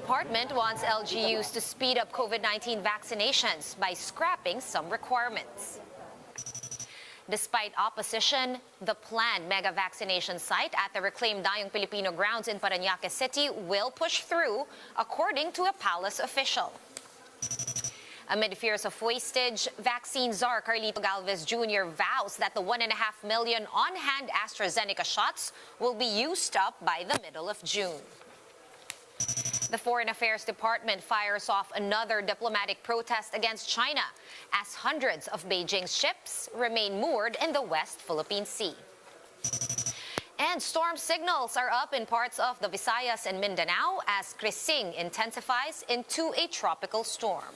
department wants LGUs to speed up COVID-19 vaccinations by scrapping some requirements. Despite opposition, the planned mega-vaccination site at the reclaimed Nayong Pilipino grounds in Parañaque City will push through, according to a palace official. Amid fears of wastage, vaccine czar Carlito Galvez Jr. vows that the 1.5 million on-hand AstraZeneca shots will be used up by the middle of June. The Foreign Affairs Department fires off another diplomatic protest against China as hundreds of Beijing's ships remain moored in the West Philippine Sea. And storm signals are up in parts of the Visayas and Mindanao as Crising intensifies into a tropical storm.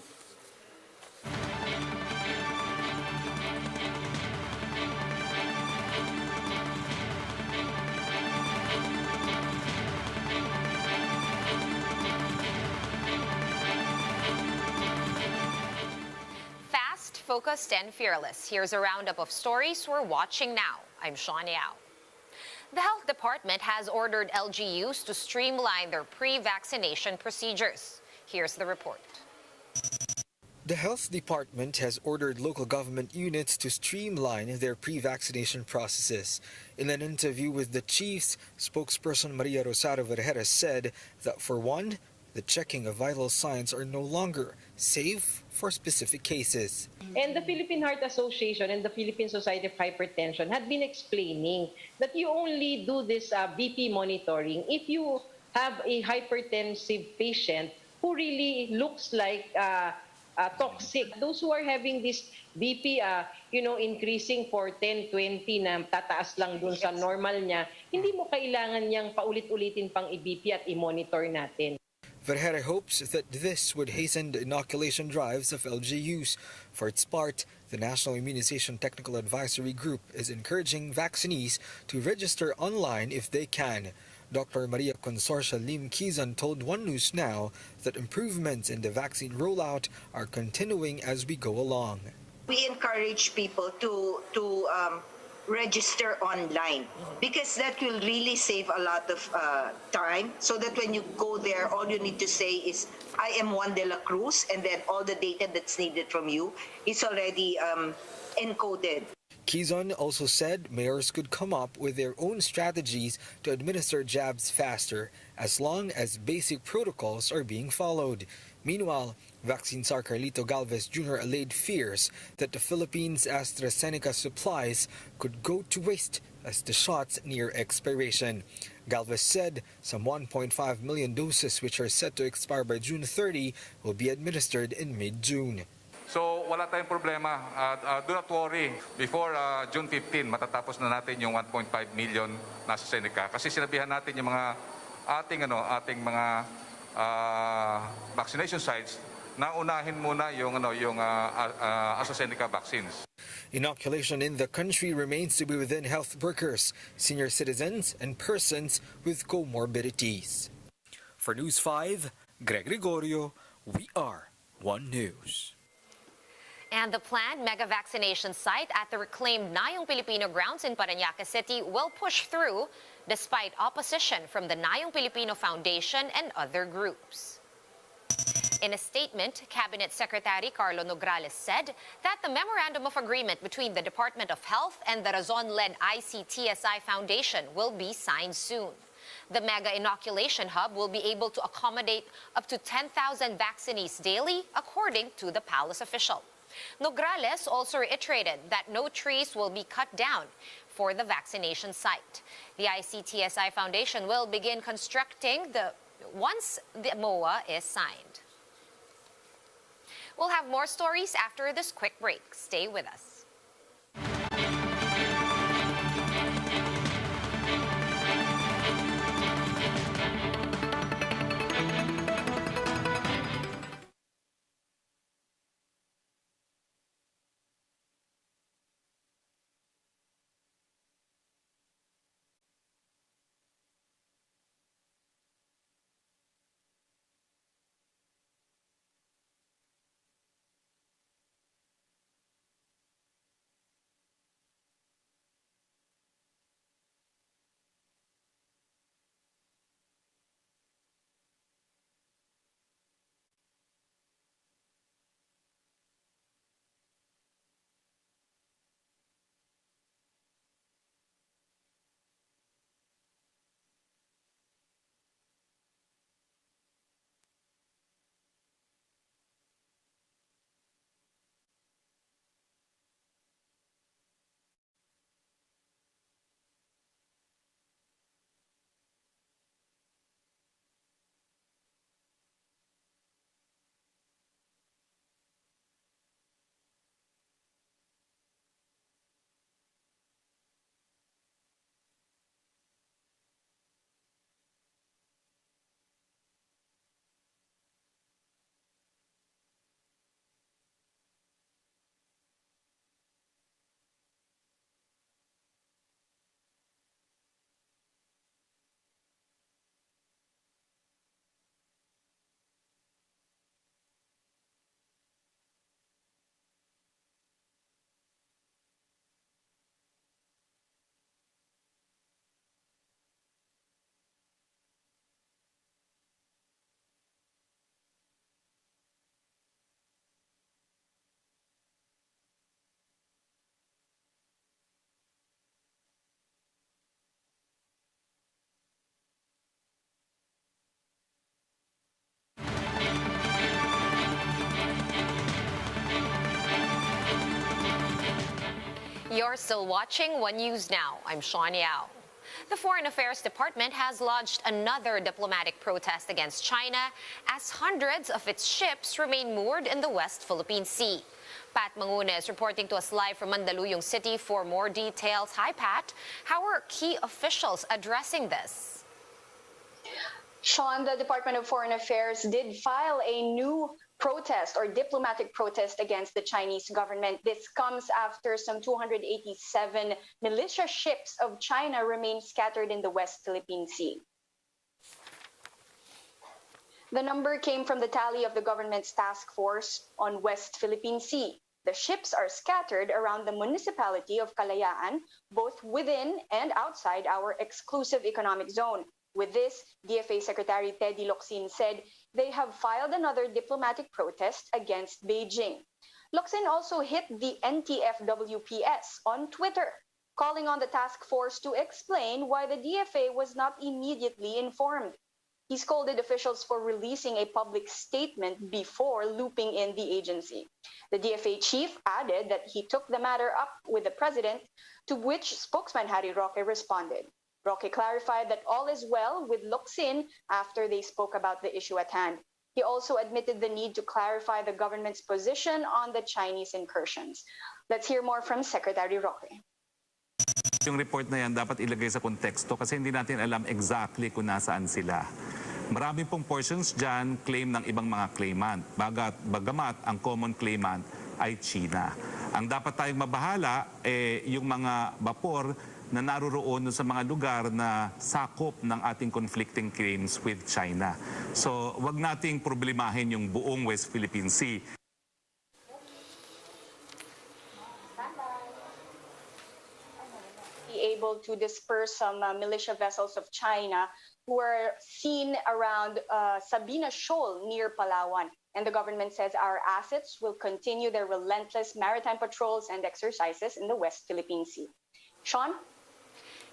Focused and fearless. Here's a roundup of stories we're watching now. I'm Sean Yao. The Health Department has ordered LGUs to streamline their pre-vaccination procedures. Here's the report. The Health Department has ordered local government units to streamline their pre-vaccination processes. In an interview with the chiefs, spokesperson Maria Rosario Vergara said that for one, the checking of vital signs are no longer safe for specific cases. And the Philippine Heart Association and the Philippine Society of Hypertension had been explaining that you only do this BP monitoring if you have a hypertensive patient who really looks like toxic. Those who are having this BP, increasing for 10, 20 na tataas lang dun sa normal niya, hindi mo kailangan niyang paulit-ulitin pang i-BP at i-monitor natin. Vergara hopes that this would hasten the inoculation drives of LGUs. For its part, the National Immunization Technical Advisory Group is encouraging vaccinees to register online if they can. Dr. Maria Consorcia Lim Quezon told One News Now that improvements in the vaccine rollout are continuing as we go along. We encourage people to register online because that will really save a lot of time, so that when you go there, all you need to say is I am Juan de la Cruz, and then all the data that's needed from you is already encoded. Quezon also said mayors could come up with their own strategies to administer jabs faster as long as basic protocols are being followed. Meanwhile, vaccine czar Carlito Galvez Jr. allayed fears that the Philippines' AstraZeneca supplies could go to waste as the shots near expiration. Galvez said some 1.5 million doses which are set to expire by June 30 will be administered in mid-June. So wala tayong problema. Do not worry. Before June 15, matatapos na natin yung 1.5 million na AstraZeneca. Kasi sinabihan natin yung mga ating mga vaccination sites na unahin muna yung AstraZeneca vaccines. Inoculation in the country remains to be within health workers, senior citizens, and persons with comorbidities. For News 5, Greg Gregorio, we are One News. And the planned mega-vaccination site at the reclaimed Nayong Pilipino grounds in Parañaque City will push through despite opposition from the Nayong Pilipino Foundation and other groups. In a statement, Cabinet Secretary Carlo Nograles said that the Memorandum of Agreement between the Department of Health and the Razon-led ICTSI Foundation will be signed soon. The mega inoculation hub will be able to accommodate up to 10,000 vaccinees daily, according to the palace official. Nograles also reiterated that no trees will be cut down for the vaccination site. The ICTSI Foundation will begin constructing once the MOA is signed. We'll have more stories after this quick break. Stay with us. You're still watching One News Now. I'm Sean Yao. The Foreign Affairs Department has lodged another diplomatic protest against China as hundreds of its ships remain moored in the West Philippine Sea. Pat Manguna is reporting to us live from Mandaluyong City for more details. Hi, Pat. How are key officials addressing this? Sean, the Department of Foreign Affairs did file a new protest or diplomatic protest against the Chinese government. This comes after some 287 militia ships of China remain scattered in the West Philippine Sea. The number came from the tally of the government's task force on West Philippine Sea. The ships are scattered around the municipality of Kalayaan, both within and outside our exclusive economic zone. With this, DFA Secretary Teddy Locsin said they have filed another diplomatic protest against Beijing. Locsin also hit the NTF-WPS on Twitter, calling on the task force to explain why the DFA was not immediately informed. He scolded officials for releasing a public statement before looping in the agency. The DFA chief added that he took the matter up with the president, to which spokesman Harry Roque responded. Roque clarified that all is well with Locsin after they spoke about the issue at hand. He also admitted the need to clarify the government's position on the Chinese incursions. Let's hear more from Secretary Roque. Yung report na yan dapat ilagay sa konteksto kasi hindi natin alam exactly kung nasaan sila. Marami pong portions dyan claim ng ibang mga claimant. Bagamat ang common claimant ay China. Ang dapat tayong mabahala yung mga vapor na naroroon sa mga lugar na sakop ng ating conflicting claims with China. So, wag nating problemahin yung buong West Philippine Sea. Be able to disperse some militia vessels of China who were seen around Sabina Shoal near Palawan. And the government says our assets will continue their relentless maritime patrols and exercises in the West Philippine Sea. Sean?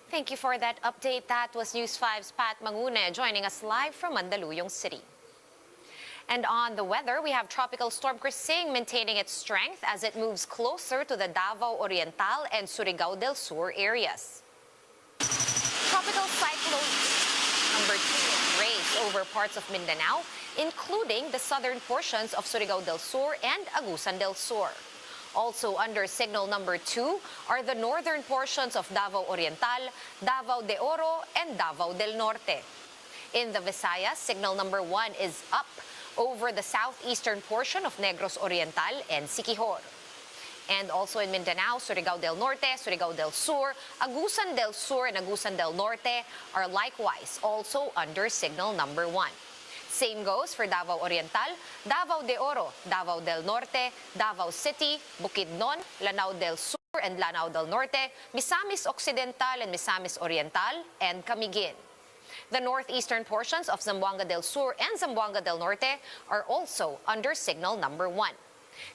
Thank you for that update. That was News 5's Pat Manguna joining us live from Mandaluyong City. And on the weather, we have Tropical Storm Crising maintaining its strength as it moves closer to the Davao Oriental and Surigao del Sur areas. Tropical Cyclone number 2 raised over parts of Mindanao, including the southern portions of Surigao del Sur and Agusan del Sur. Also under signal number 2 are the northern portions of Davao Oriental, Davao de Oro, and Davao del Norte. In the Visayas, signal number 1 is up over the southeastern portion of Negros Oriental and Siquijor. And also in Mindanao, Surigao del Norte, Surigao del Sur, Agusan del Sur, and Agusan del Norte are likewise also under signal number 1. Same goes for Davao Oriental, Davao de Oro, Davao del Norte, Davao City, Bukidnon, Lanao del Sur and Lanao del Norte, Misamis Occidental and Misamis Oriental, and Camiguin. The northeastern portions of Zamboanga del Sur and Zamboanga del Norte are also under signal number 1.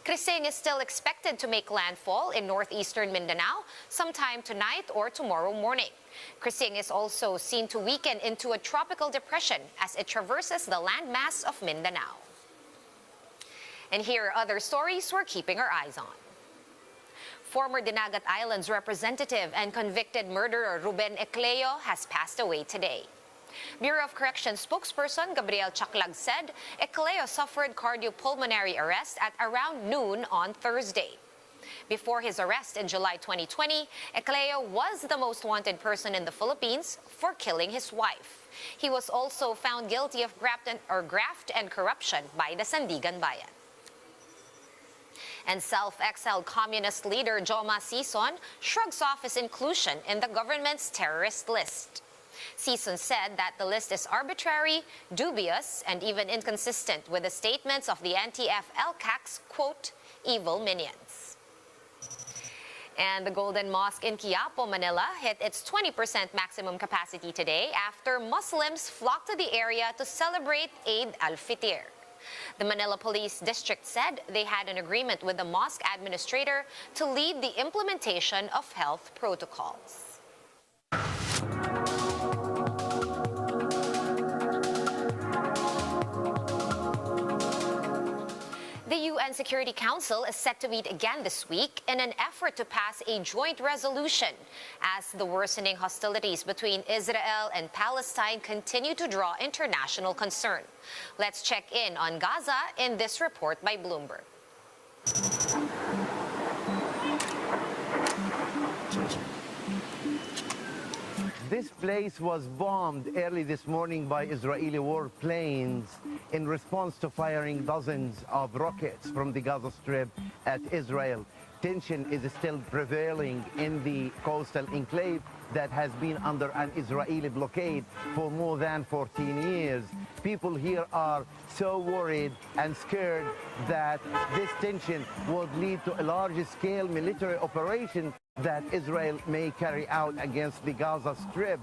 Crising is still expected to make landfall in northeastern Mindanao sometime tonight or tomorrow morning. Crising is also seen to weaken into a tropical depression as it traverses the landmass of Mindanao. And here are other stories we're keeping our eyes on. Former Dinagat Islands representative and convicted murderer RUBEN ECLEO has passed away today. Bureau of Corrections spokesperson Gabriel Chaklag said ECLEO suffered cardiopulmonary arrest at around noon on Thursday. Before his arrest in July 2020, ECLEO was the most wanted person in the Philippines for killing his wife. He was also found guilty of graft and corruption by the Sandigan Bayan. And self-exiled communist leader Joma Sison shrugs off his inclusion in the government's terrorist list. Sison said that the list is arbitrary, dubious, and even inconsistent with the statements of the NTF-LCAC's, quote, evil minions. And the Golden Mosque in Quiapo, Manila hit its 20% maximum capacity today after Muslims flocked to the area to celebrate Eid al-Fitr. The Manila Police District said they had an agreement with the mosque administrator to lead the implementation of health protocols. The UN Security Council is set to meet again this week in an effort to pass a joint resolution as the worsening hostilities between Israel and Palestine continue to draw international concern. Let's check in on Gaza in this report by Bloomberg. This place was bombed early this morning by Israeli warplanes in response to firing dozens of rockets from the Gaza Strip at Israel. Tension is still prevailing in the coastal enclave that has been under an Israeli blockade for more than 14 years. People here are so worried and scared that this tension would lead to a large-scale military operation that Israel may carry out against the Gaza Strip.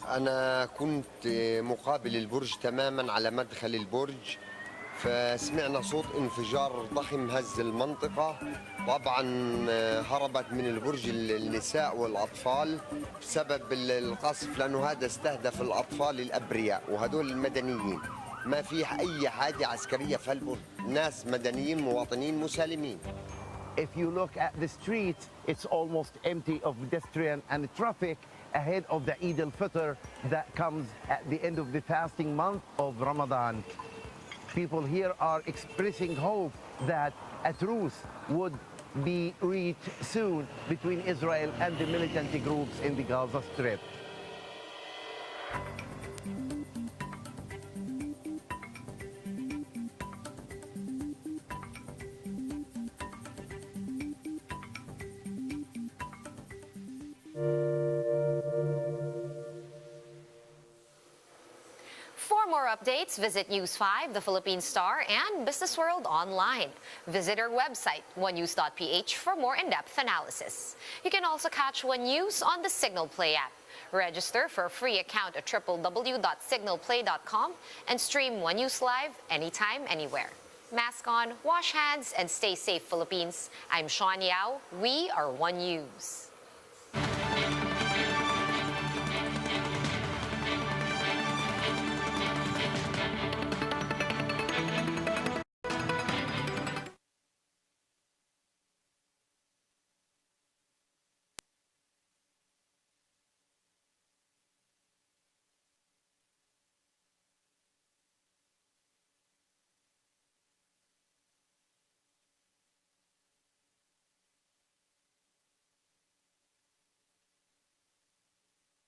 أنا كنت مقابل البرج تماما على مدخل البرج فسمعنا صوت انفجار ضخم هز المنطقة. طبعا هربت من البرج النساء والأطفال بسبب القصف لأنه هذا استهدف الأطفال الأبرياء وهدول المدنيين. ما في أي حاجة عسكرية في البرج، ناس مدنيين مواطنين مسالمين. If you look at the streets, it's almost empty of pedestrian and traffic ahead of the Eid al-Fitr that comes at the end of the fasting month of Ramadan. People here are expressing hope that a truce would be reached soon between Israel and the militant groups in the Gaza Strip. For more updates, visit News 5, The Philippine Star, and Business World online. Visit our website, onenews.ph, for more in-depth analysis. You can also catch One News on the Signal Play app. Register for a free account at www.signalplay.com and stream One News live anytime, anywhere. Mask on, wash hands, and stay safe, Philippines. I'm Sean Yao. We are One News.